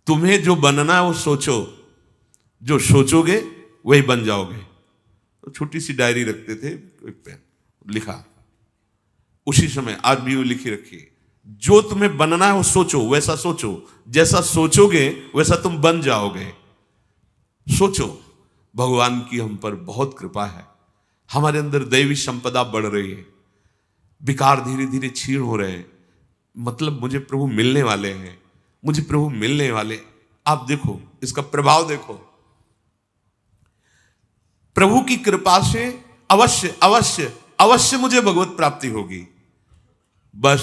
तुम्हें जो बनना है वो सोचो, जो सोचोगे वही बन जाओगे। तो छोटी सी डायरी रखते थे, एक पेन लिखा, उसी समय आज भी वो लिखी रखी, जो तुम्हें बनना है वो सोचो, वैसा सोचो, जैसा सोचोगे वैसा तुम बन जाओगे। सोचो, भगवान की हम पर बहुत कृपा है, हमारे अंदर दैवी संपदा बढ़ रही है, विकार धीरे धीरे क्षीण हो रहे हैं, मतलब मुझे प्रभु मिलने वाले हैं, मुझे प्रभु मिलने वाले। आप देखो इसका प्रभाव देखो, प्रभु की कृपा से अवश्य अवश्य अवश्य मुझे भगवत प्राप्ति होगी। बस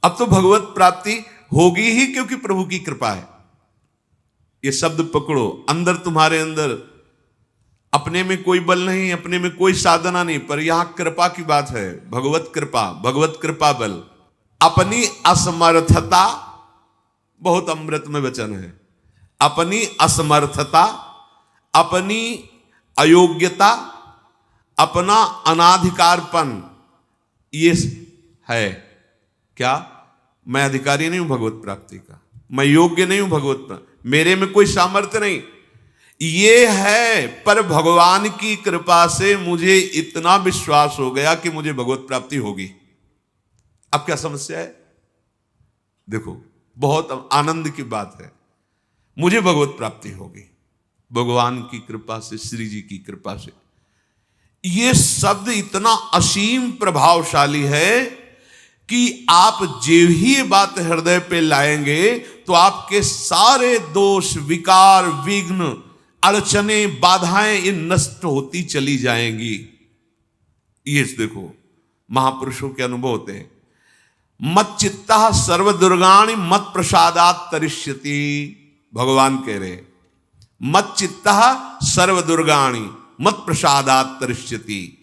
अब तो भगवत प्राप्ति होगी ही, क्योंकि प्रभु की कृपा है। ये शब्द पकड़ो, अंदर तुम्हारे अंदर अपने में कोई बल नहीं, अपने में कोई साधना नहीं, पर यहां कृपा की बात है। भगवत कृपा बल। अपनी असमर्थता, बहुत अमृत में वचन है, अपनी असमर्थता, अपनी अयोग्यता, अपना अनाधिकारपन, ये है क्या? मैं अधिकारी नहीं हूं भगवत प्राप्ति का, मैं योग्य नहीं हूं भगवत प्राप्ति, मेरे में कोई सामर्थ्य नहीं, ये है। पर भगवान की कृपा से मुझे इतना विश्वास हो गया कि मुझे भगवत प्राप्ति होगी। अब क्या समस्या है? देखो, बहुत आनंद की बात है, मुझे भगवत प्राप्ति होगी भगवान की कृपा से, श्री जी की कृपा से। ये शब्द इतना असीम प्रभावशाली है कि आप जो ही बात हृदय पे लाएंगे तो आपके सारे दोष, विकार, विघ्न, अड़चने, बाधाएं ये नष्ट होती चली जाएंगी। ये देखो महापुरुषों के अनुभव होते हैं। मत चित्ता सर्व दुर्गाणि मत प्रसादात तरिष्यति, भगवान कह रहे, मत चित्ता सर्व दुर्गाणि मत प्रसादात तरिष्यति।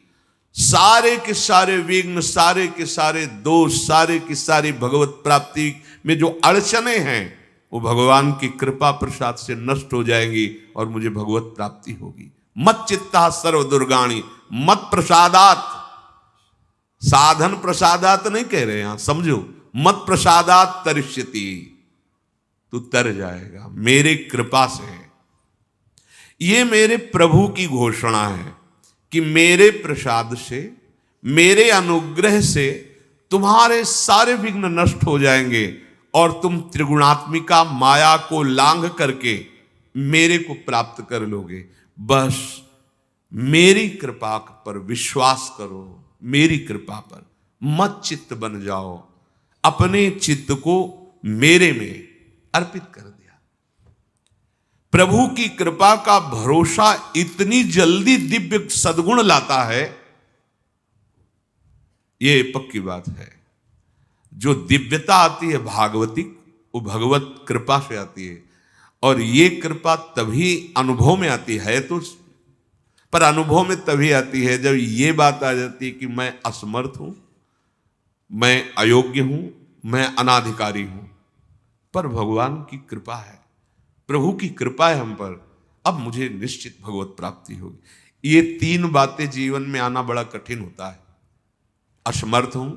सारे के सारे विघ्न, सारे के सारे दोष, सारे की सारी भगवत प्राप्ति में जो अड़चने हैं वो भगवान की कृपा प्रसाद से नष्ट हो जाएंगी और मुझे भगवत प्राप्ति होगी। मत चित्ता सर्व दुर्गाणि मत प्रसादात, साधन प्रसादात नहीं कह रहे, यहां समझो, मत प्रसादात तरिष्यति, तू तर जाएगा मेरे कृपा से। ये मेरे प्रभु की घोषणा है कि मेरे प्रसाद से, मेरे अनुग्रह से तुम्हारे सारे विघ्न नष्ट हो जाएंगे और तुम त्रिगुणात्मिका माया को लांघ करके मेरे को प्राप्त कर लोगे। बस मेरी कृपा पर विश्वास करो, मेरी कृपा पर मत चित्त बन जाओ। अपने चित्त को मेरे में अर्पित कर दिया। प्रभु की कृपा का भरोसा इतनी जल्दी दिव्य सद्गुण लाता है, ये पक्की बात है। जो दिव्यता आती है भागवतिक, वो भगवत कृपा से आती है, और ये कृपा तभी अनुभव में आती है, तो पर अनुभव में तभी आती है जब ये बात आ जाती है कि मैं असमर्थ हूं, मैं अयोग्य हूं, मैं अनाधिकारी हूं। पर भगवान की कृपा है, प्रभु की कृपा है हम पर, अब मुझे निश्चित भगवत प्राप्ति होगी। ये तीन बातें जीवन में आना बड़ा कठिन होता है। असमर्थ हूं,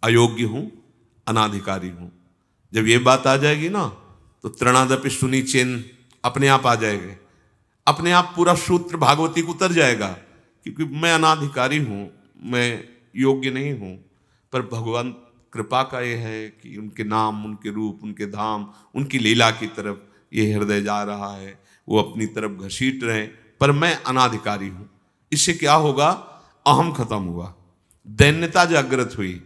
अयोग्य हूं, अनाधिकारी हूं। जब ये बात आ जाएगी ना तो तृणादपि सुनी चेन अपने आप आ जाएंगे, अपने आप पूरा सूत्र भागवतिक उतर जाएगा, क्योंकि मैं अनाधिकारी हूं, मैं योग्य नहीं हूं। पर भगवान कृपा का ये है कि उनके नाम, उनके रूप, उनके धाम, उनकी लीला की तरफ ये हृदय जा रहा है, वो अपनी तरफ घसीट रहे हैं, पर मैं अनाधिकारी हूं। इससे क्या होगा? अहम खत्म हुआ, दैन्यता जागृत हुई,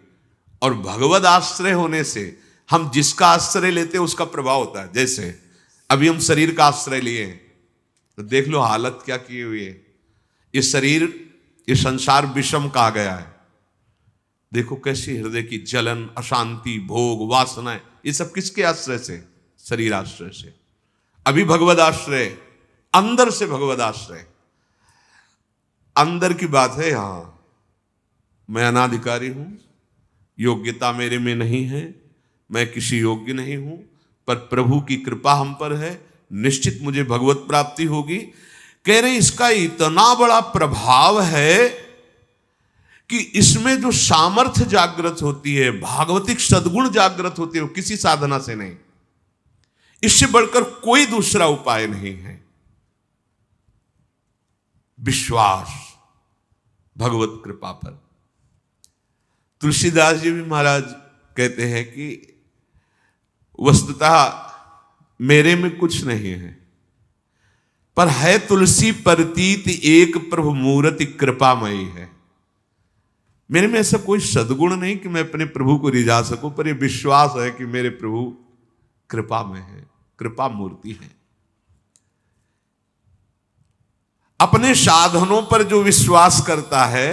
और भगवद आश्रय होने से हम जिसका आश्रय लेते हैं उसका प्रभाव होता है। जैसे अभी हम शरीर का आश्रय लिए हैं, तो देख लो हालत क्या की हुई है। ये शरीर, ये संसार विषम कहा गया है। देखो कैसी हृदय की जलन, अशांति, भोग, वासनाएं, ये सब किसके आश्रय से? शरीर आश्रय से। अभी भगवद आश्रय, अंदर से भगवद आश्रय, अंदर की बात है। यहां मैं अनाधिकारी हूं, योग्यता मेरे में नहीं है, मैं किसी योग्य नहीं हूं, पर प्रभु की कृपा हम पर है, निश्चित मुझे भगवत प्राप्ति होगी। कह रहे इसका इतना बड़ा प्रभाव है कि इसमें जो सामर्थ्य जागृत होती है, भागवतिक सद्गुण जागृत होती है, वो किसी साधना से नहीं, इससे बढ़कर कोई दूसरा उपाय नहीं है। विश्वास भगवत कृपा पर। तुलसीदास जी भी महाराज कहते हैं कि वस्तुतः मेरे में कुछ नहीं है, पर है तुलसी प्रतीत एक प्रभु मूर्ति कृपामयी है। मेरे में ऐसा कोई सद्गुण नहीं कि मैं अपने प्रभु को रिझा सकूं, पर यह विश्वास है कि मेरे प्रभु कृपा में है, कृपा मूर्ति है। अपने साधनों पर जो विश्वास करता है,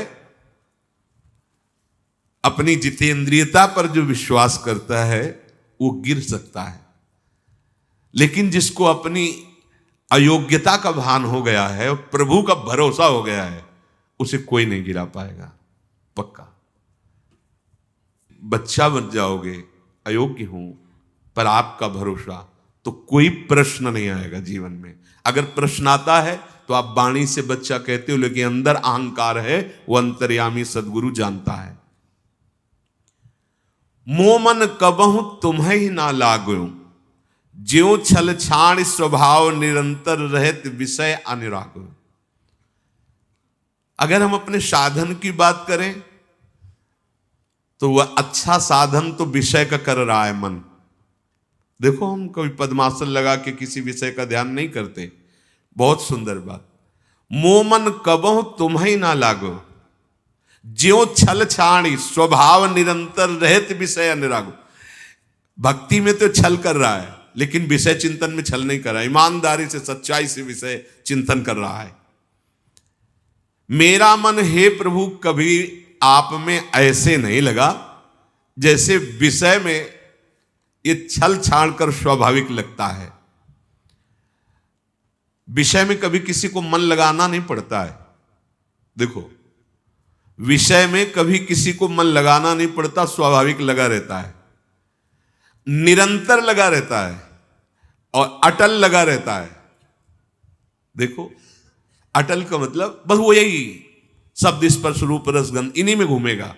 अपनी जितेंद्रियता पर जो विश्वास करता है, वो गिर सकता है। लेकिन जिसको अपनी अयोग्यता का भान हो गया है और प्रभु का भरोसा हो गया है, उसे कोई नहीं गिरा पाएगा, पक्का। बच्चा बन जाओगे, अयोग्य हूं, पर आपका भरोसा, तो कोई प्रश्न नहीं आएगा जीवन में। अगर प्रश्न आता है तो आप वाणी से बच्चा कहते हो, लेकिन अंदर अहंकार है, वो अंतर्यामी सदगुरु जानता है। मोमन कबहु तुम्हें ही ना लागो, ज्यों छल छाण स्वभाव निरंतर रहत विषय अनुराग। अगर हम अपने साधन की बात करें तो वह अच्छा साधन तो विषय का कर रहा है मन। देखो, हम कभी पद्मासन लगा के किसी विषय का ध्यान नहीं करते। बहुत सुंदर बात। मोमन कबहु तुम्हें ना लागो, ज्यों छल छाणी स्वभाव निरंतर रहत विषय अनुराग। भक्ति में तो छल कर रहा है, लेकिन विषय चिंतन में छल नहीं कर रहा है, ईमानदारी से सच्चाई से विषय चिंतन कर रहा है। मेरा मन हे प्रभु कभी आप में ऐसे नहीं लगा जैसे विषय में ये छल छाड़ कर स्वाभाविक लगता है। विषय में कभी किसी को मन लगाना नहीं पड़ता है। देखो, विषय में कभी किसी को मन लगाना नहीं पड़ता, स्वाभाविक लगा रहता है, निरंतर लगा रहता है और अटल लगा रहता है। देखो, अटल का मतलब बस वो यही शब्द स्पर्श रूप रस गंध इन्हीं में घूमेगा।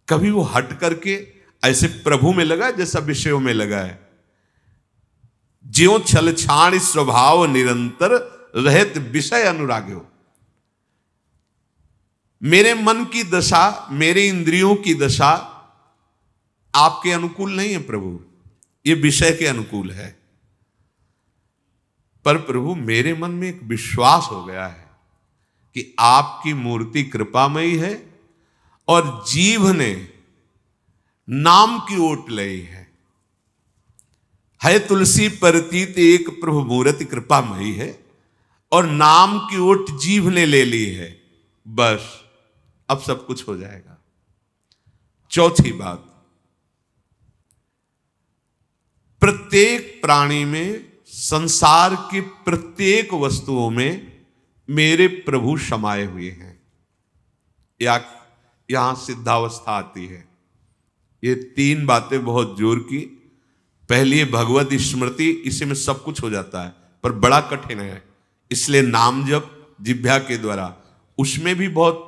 कभी वो हट करके ऐसे प्रभु में लगा जैसा विषयों में लगा है। ज्यों छल छाण स्वभाव निरंतर रहत विषय अनुराग्यो। मेरे मन की दशा, मेरे इंद्रियों की दशा आपके अनुकूल नहीं है प्रभु, ये विषय के अनुकूल है। पर प्रभु मेरे मन में एक विश्वास हो गया है कि आपकी मूर्ति कृपामयी है और जीव ने नाम की ओट ली है तुलसी प्रतीत एक प्रभु मूर्ति कृपामयी है और नाम की ओट जीव ने ले ली है। बस अब सब कुछ हो जाएगा। चौथी बात, प्रत्येक प्राणी में, संसार की प्रत्येक वस्तुओं में मेरे प्रभु समाये हुए हैं। यहां सिद्धावस्था आती है। ये तीन बातें बहुत जोर की। पहली भगवत स्मृति, इसी में सब कुछ हो जाता है, पर बड़ा कठिन है। इसलिए नाम जप जिह्वा के द्वारा, उसमें भी बहुत,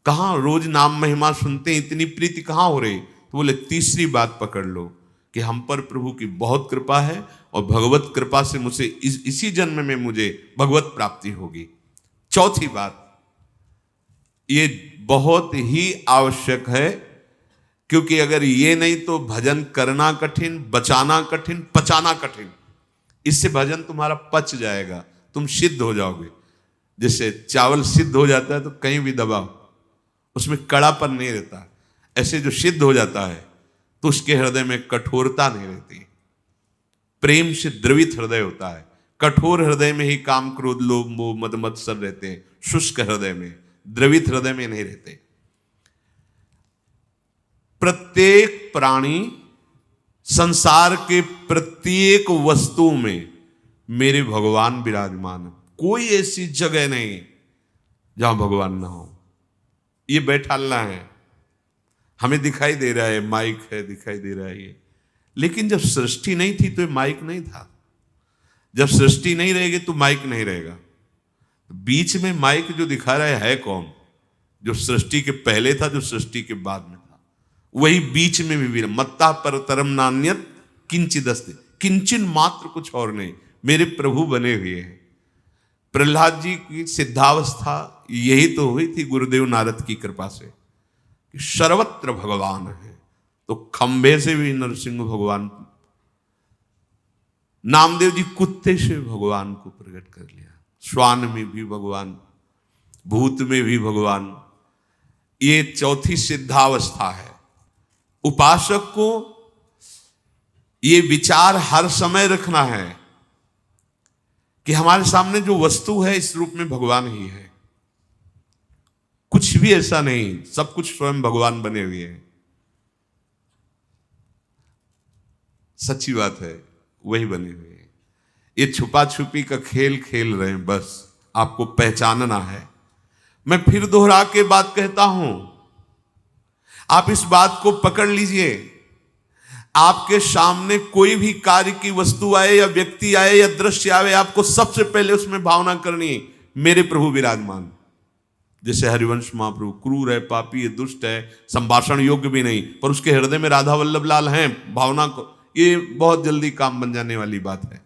कहां रोज नाम महिमा सुनते हैं, इतनी प्रीति कहां हो रही। तो बोले तीसरी बात पकड़ लो कि हम पर प्रभु की बहुत कृपा है और भगवत कृपा से मुझे इसी जन्म में मुझे भगवत प्राप्ति होगी। चौथी बात, ये बहुत ही आवश्यक है, क्योंकि अगर ये नहीं तो भजन करना कठिन, बचाना कठिन, पचाना कठिन। इससे भजन तुम्हारा पच जाएगा, तुम सिद्ध हो जाओगे। जैसे चावल सिद्ध हो जाता है तो कहीं भी दबाओ, उसमें कड़ापन नहीं रहता। ऐसे जो सिद्ध हो जाता है तो उसके हृदय में कठोरता नहीं रहती, प्रेम से द्रवित हृदय होता है। कठोर हृदय में ही काम क्रोध लोभ मोह मद मत्सर रहते हैं, शुष्क हृदय में, द्रवित हृदय में नहीं रहते। प्रत्येक प्राणी, संसार के प्रत्येक वस्तु में मेरे भगवान विराजमान। कोई ऐसी जगह नहीं जहां भगवान ना हो। ये बैठालना है, हमें दिखाई दे रहा है, माइक है, दिखाई दे रहा है ये, लेकिन जब सृष्टि नहीं थी तो ये माइक नहीं था। जब सृष्टि नहीं रहेगी तो माइक नहीं रहेगा। बीच में माइक जो दिखा रहा है कौन? जो सृष्टि के पहले था, जो सृष्टि के बाद में था, वही बीच में भी मत्ता पर तरम नान्यत किंचिदस्ति। किंचन मात्र कुछ और नहीं, मेरे प्रभु बने हुए हैं। प्रहलाद जी की सिद्धावस्था यही तो हुई थी गुरुदेव नारद की कृपा से कि सर्वत्र भगवान है। तो खंबे से भी नरसिंह भगवान, नामदेव जी कुत्ते से भगवान को प्रकट कर लिया, श्वान में भी भगवान, भूत में भी भगवान। ये चौथी सिद्धावस्था है। उपासक को ये विचार हर समय रखना है कि हमारे सामने जो वस्तु है इस रूप में भगवान ही है, कुछ भी ऐसा नहीं, सब कुछ स्वयं भगवान बने हुए हैं। सच्ची बात है, वही बने हुए हैं। ये छुपा छुपी का खेल खेल रहे हैं, बस आपको पहचानना है। मैं फिर दोहरा के बात कहता हूं, आप इस बात को पकड़ लीजिए। आपके सामने कोई भी कार्य की वस्तु आए या व्यक्ति आए या दृश्य आए, आपको सबसे पहले उसमें भावना करनी है मेरे प्रभु विराजमान। जैसे हरिवंश महाप्रभु क्रूर है, पापी है, दुष्ट है, संभाषण योग्य भी नहीं, पर उसके हृदय में राधा वल्लभ लाल हैं, भावना को, ये बहुत जल्दी काम बन जाने वाली बात है।